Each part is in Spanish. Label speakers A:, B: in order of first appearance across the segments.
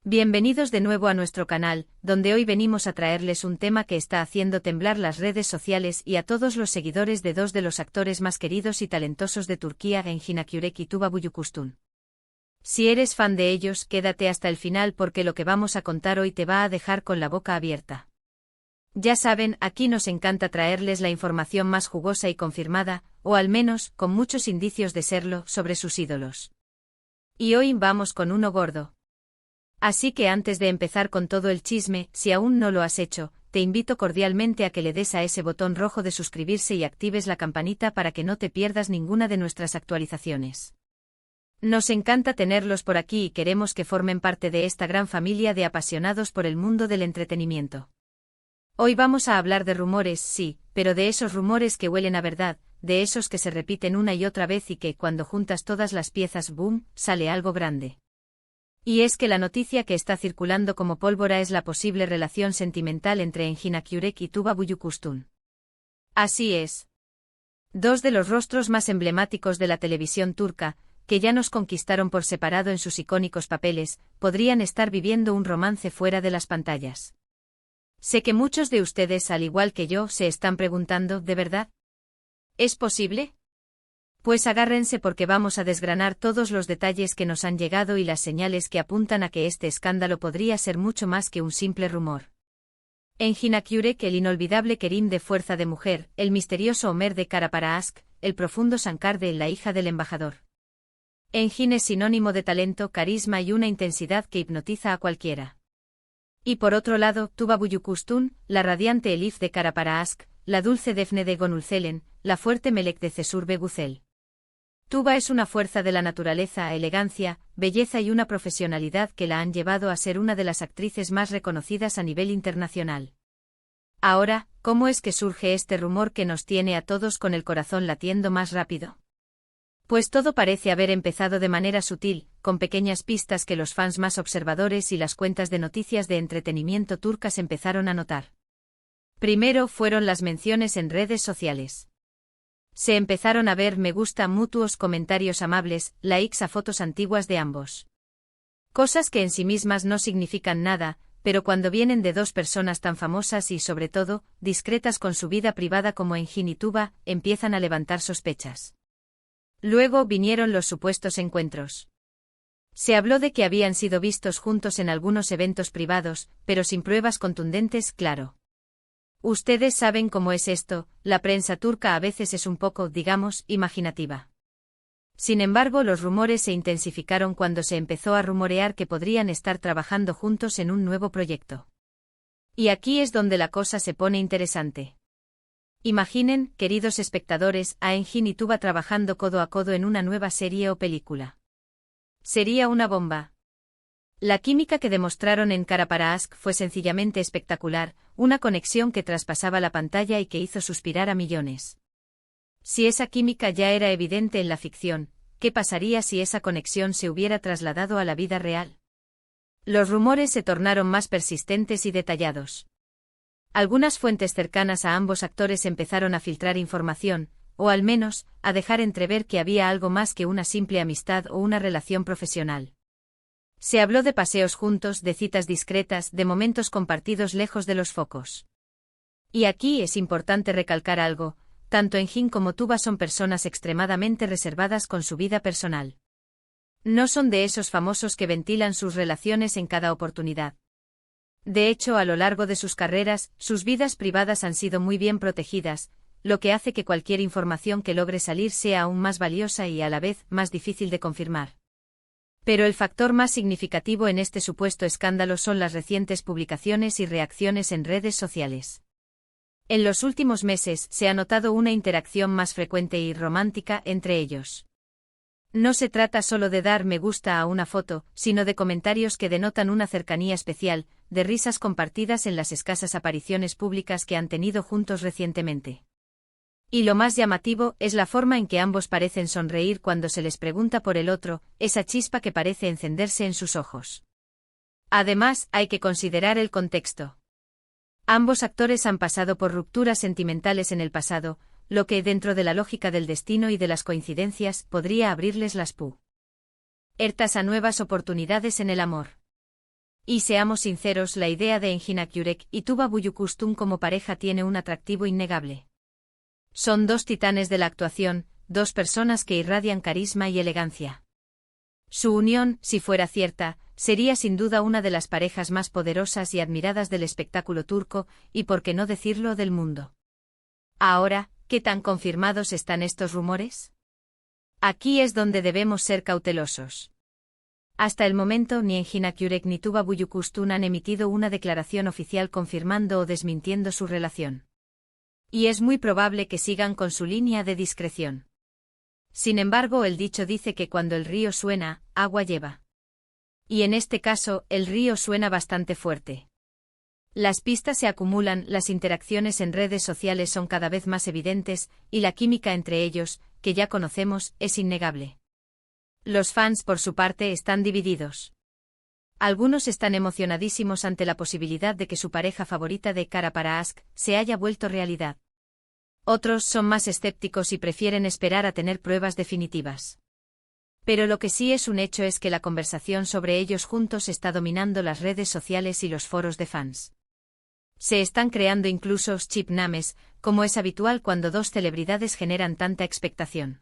A: Bienvenidos de nuevo a nuestro canal, donde hoy venimos a traerles un tema que está haciendo temblar las redes sociales y a todos los seguidores de dos de los actores más queridos y talentosos de Turquía, Engin Akyürek y Tuba Büyüküstün. Si eres fan de ellos, quédate hasta el final porque lo que vamos a contar hoy te va a dejar con la boca abierta. Ya saben, aquí nos encanta traerles la información más jugosa y confirmada, o al menos, con muchos indicios de serlo, sobre sus ídolos. Y hoy vamos con uno gordo. Así que antes de empezar con todo el chisme, si aún no lo has hecho, te invito cordialmente a que le des a ese botón rojo de suscribirse y actives la campanita para que no te pierdas ninguna de nuestras actualizaciones. Nos encanta tenerlos por aquí y queremos que formen parte de esta gran familia de apasionados por el mundo del entretenimiento. Hoy vamos a hablar de rumores, sí, pero de esos rumores que huelen a verdad, de esos que se repiten una y otra vez y que, cuando juntas todas las piezas, ¡boom!, sale algo grande. Y es que la noticia que está circulando como pólvora es la posible relación sentimental entre Engin Akyürek y Tuba Büyüküstün. Así es. Dos de los rostros más emblemáticos de la televisión turca, que ya nos conquistaron por separado en sus icónicos papeles, podrían estar viviendo un romance fuera de las pantallas. Sé que muchos de ustedes, al igual que yo, se están preguntando, ¿de verdad? ¿Es posible? Pues agárrense porque vamos a desgranar todos los detalles que nos han llegado y las señales que apuntan a que este escándalo podría ser mucho más que un simple rumor. Engin Akyürek, el inolvidable Kerim de Fuerza de Mujer, el misterioso Ömer de Karaparaşık, el profundo Sankar de La hija del embajador. Engin es sinónimo de talento, carisma y una intensidad que hipnotiza a cualquiera. Y por otro lado, Tuba Büyüküstün, la radiante Elif de Karaparaşık, la dulce Defne de Gönülselen, la fuerte Melek de Cesur Begüzel. Tuba es una fuerza de la naturaleza, elegancia, belleza y una profesionalidad que la han llevado a ser una de las actrices más reconocidas a nivel internacional. Ahora, ¿cómo es que surge este rumor que nos tiene a todos con el corazón latiendo más rápido? Pues todo parece haber empezado de manera sutil, con pequeñas pistas que los fans más observadores y las cuentas de noticias de entretenimiento turcas empezaron a notar. Primero fueron las menciones en redes sociales. Se empezaron a ver me gusta mutuos, comentarios amables, likes a fotos antiguas de ambos. Cosas que en sí mismas no significan nada, pero cuando vienen de dos personas tan famosas y sobre todo, discretas con su vida privada como Engin y Tuba, empiezan a levantar sospechas. Luego vinieron los supuestos encuentros. Se habló de que habían sido vistos juntos en algunos eventos privados, pero sin pruebas contundentes, claro. Ustedes saben cómo es esto, la prensa turca a veces es un poco, digamos, imaginativa. Sin embargo, los rumores se intensificaron cuando se empezó a rumorear que podrían estar trabajando juntos en un nuevo proyecto. Y aquí es donde la cosa se pone interesante. Imaginen, queridos espectadores, a Engin y Tuba trabajando codo a codo en una nueva serie o película. Sería una bomba. La química que demostraron en Karaparaşık fue sencillamente espectacular, una conexión que traspasaba la pantalla y que hizo suspirar a millones. Si esa química ya era evidente en la ficción, ¿qué pasaría si esa conexión se hubiera trasladado a la vida real? Los rumores se tornaron más persistentes y detallados. Algunas fuentes cercanas a ambos actores empezaron a filtrar información, o al menos, a dejar entrever que había algo más que una simple amistad o una relación profesional. Se habló de paseos juntos, de citas discretas, de momentos compartidos lejos de los focos. Y aquí es importante recalcar algo, tanto Engin como Tuba son personas extremadamente reservadas con su vida personal. No son de esos famosos que ventilan sus relaciones en cada oportunidad. De hecho, a lo largo de sus carreras, sus vidas privadas han sido muy bien protegidas, lo que hace que cualquier información que logre salir sea aún más valiosa y a la vez más difícil de confirmar. Pero el factor más significativo en este supuesto escándalo son las recientes publicaciones y reacciones en redes sociales. En los últimos meses se ha notado una interacción más frecuente y romántica entre ellos. No se trata solo de dar me gusta a una foto, sino de comentarios que denotan una cercanía especial, de risas compartidas en las escasas apariciones públicas que han tenido juntos recientemente. Y lo más llamativo es la forma en que ambos parecen sonreír cuando se les pregunta por el otro, esa chispa que parece encenderse en sus ojos. Además, hay que considerar el contexto. Ambos actores han pasado por rupturas sentimentales en el pasado, lo que, dentro de la lógica del destino y de las coincidencias, podría abrirles las puertas a nuevas oportunidades en el amor. Y seamos sinceros, la idea de Enjinakyurek y Tuba Büyüküstün como pareja tiene un atractivo innegable. Son dos titanes de la actuación, dos personas que irradian carisma y elegancia. Su unión, si fuera cierta, sería sin duda una de las parejas más poderosas y admiradas del espectáculo turco, y por qué no decirlo del mundo. Ahora, ¿qué tan confirmados están estos rumores? Aquí es donde debemos ser cautelosos. Hasta el momento ni Enjinakyurek ni Tuba Büyüküstün han emitido una declaración oficial confirmando o desmintiendo su relación. Y es muy probable que sigan con su línea de discreción. Sin embargo, el dicho dice que cuando el río suena, agua lleva. Y en este caso, el río suena bastante fuerte. Las pistas se acumulan, las interacciones en redes sociales son cada vez más evidentes, y la química entre ellos, que ya conocemos, es innegable. Los fans, por su parte, están divididos. Algunos están emocionadísimos ante la posibilidad de que su pareja favorita de Kara para Aşk se haya vuelto realidad. Otros son más escépticos y prefieren esperar a tener pruebas definitivas. Pero lo que sí es un hecho es que la conversación sobre ellos juntos está dominando las redes sociales y los foros de fans. Se están creando incluso shipnames, como es habitual cuando dos celebridades generan tanta expectación.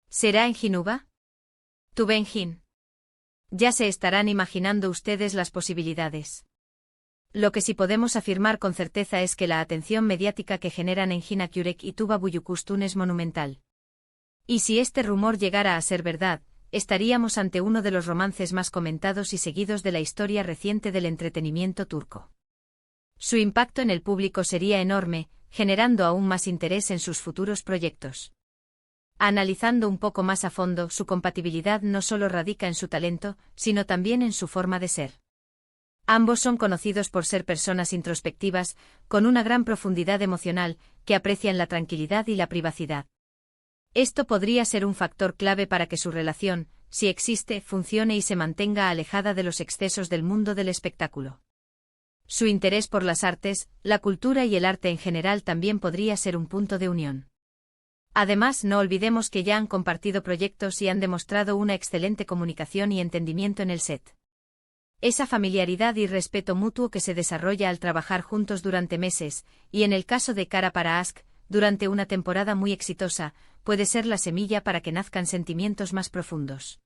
A: ¿Será Enjinuba? ¿Tuba Enjin? Ya se estarán imaginando ustedes las posibilidades. Lo que sí podemos afirmar con certeza es que la atención mediática que generan Enjinakyurek y Tuba Büyüküstün es monumental. Y si este rumor llegara a ser verdad, estaríamos ante uno de los romances más comentados y seguidos de la historia reciente del entretenimiento turco. Su impacto en el público sería enorme, generando aún más interés en sus futuros proyectos. Analizando un poco más a fondo, su compatibilidad no solo radica en su talento, sino también en su forma de ser. Ambos son conocidos por ser personas introspectivas, con una gran profundidad emocional, que aprecian la tranquilidad y la privacidad. Esto podría ser un factor clave para que su relación, si existe, funcione y se mantenga alejada de los excesos del mundo del espectáculo. Su interés por las artes, la cultura y el arte en general también podría ser un punto de unión. Además, no olvidemos que ya han compartido proyectos y han demostrado una excelente comunicación y entendimiento en el set. Esa familiaridad y respeto mutuo que se desarrolla al trabajar juntos durante meses, y en el caso de Kara para Aşk, durante una temporada muy exitosa, puede ser la semilla para que nazcan sentimientos más profundos.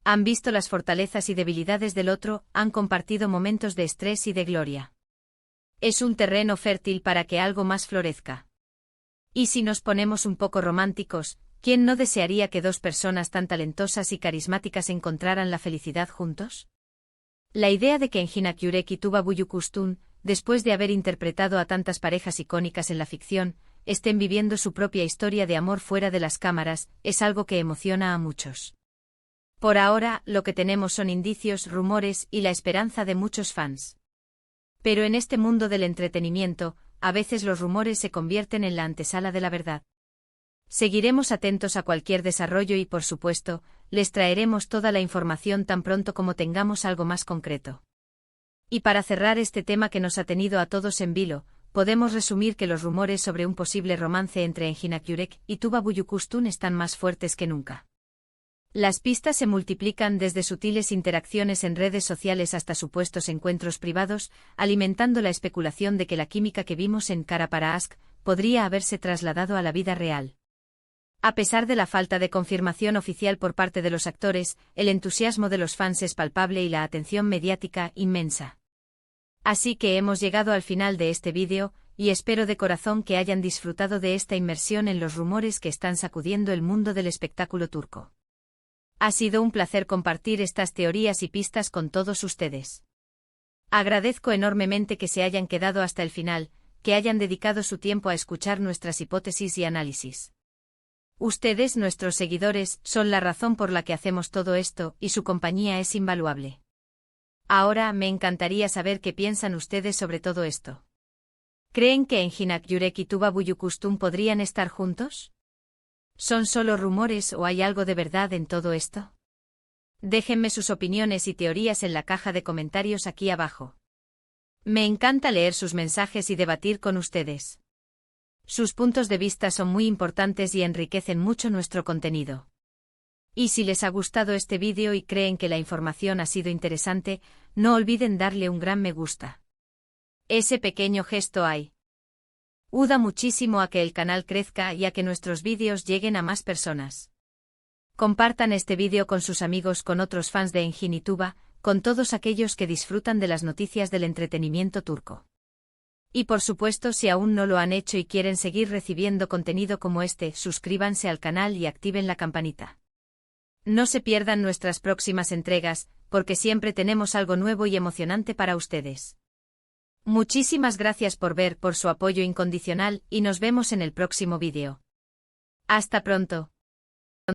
A: Han visto las fortalezas y debilidades del otro, han compartido momentos de estrés y de gloria. Es un terreno fértil para que algo más florezca. Y si nos ponemos un poco románticos, ¿quién no desearía que dos personas tan talentosas y carismáticas encontraran la felicidad juntos? La idea de que Enjinakyurek y Tuba Büyüküstün, después de haber interpretado a tantas parejas icónicas en la ficción, estén viviendo su propia historia de amor fuera de las cámaras, es algo que emociona a muchos. Por ahora, lo que tenemos son indicios, rumores y la esperanza de muchos fans. Pero en este mundo del entretenimiento, a veces los rumores se convierten en la antesala de la verdad. Seguiremos atentos a cualquier desarrollo y, por supuesto, les traeremos toda la información tan pronto como tengamos algo más concreto. Y para cerrar este tema que nos ha tenido a todos en vilo, podemos resumir que los rumores sobre un posible romance entre Enjinakyurek y Tuba Büyüküstün están más fuertes que nunca. Las pistas se multiplican desde sutiles interacciones en redes sociales hasta supuestos encuentros privados, alimentando la especulación de que la química que vimos en Kara para Aşk podría haberse trasladado a la vida real. A pesar de la falta de confirmación oficial por parte de los actores, el entusiasmo de los fans es palpable y la atención mediática inmensa. Así que hemos llegado al final de este vídeo, y espero de corazón que hayan disfrutado de esta inmersión en los rumores que están sacudiendo el mundo del espectáculo turco. Ha sido un placer compartir estas teorías y pistas con todos ustedes. Agradezco enormemente que se hayan quedado hasta el final, que hayan dedicado su tiempo a escuchar nuestras hipótesis y análisis. Ustedes, nuestros seguidores, son la razón por la que hacemos todo esto, y su compañía es invaluable. Ahora me encantaría saber qué piensan ustedes sobre todo esto. ¿Creen que Enjinakyurek y Tuba Büyüküstün podrían estar juntos? ¿Son solo rumores o hay algo de verdad en todo esto? Déjenme sus opiniones y teorías en la caja de comentarios aquí abajo. Me encanta leer sus mensajes y debatir con ustedes. Sus puntos de vista son muy importantes y enriquecen mucho nuestro contenido. Y si les ha gustado este vídeo y creen que la información ha sido interesante, no olviden darle un gran me gusta. Ese pequeño gesto ayuda muchísimo a que el canal crezca y a que nuestros vídeos lleguen a más personas. Compartan este vídeo con sus amigos, con otros fans de Engin Tuba, con todos aquellos que disfrutan de las noticias del entretenimiento turco. Y por supuesto, si aún no lo han hecho y quieren seguir recibiendo contenido como este, suscríbanse al canal y activen la campanita. No se pierdan nuestras próximas entregas, porque siempre tenemos algo nuevo y emocionante para ustedes. Muchísimas gracias por ver, por su apoyo incondicional, y nos vemos en el próximo vídeo. Hasta pronto.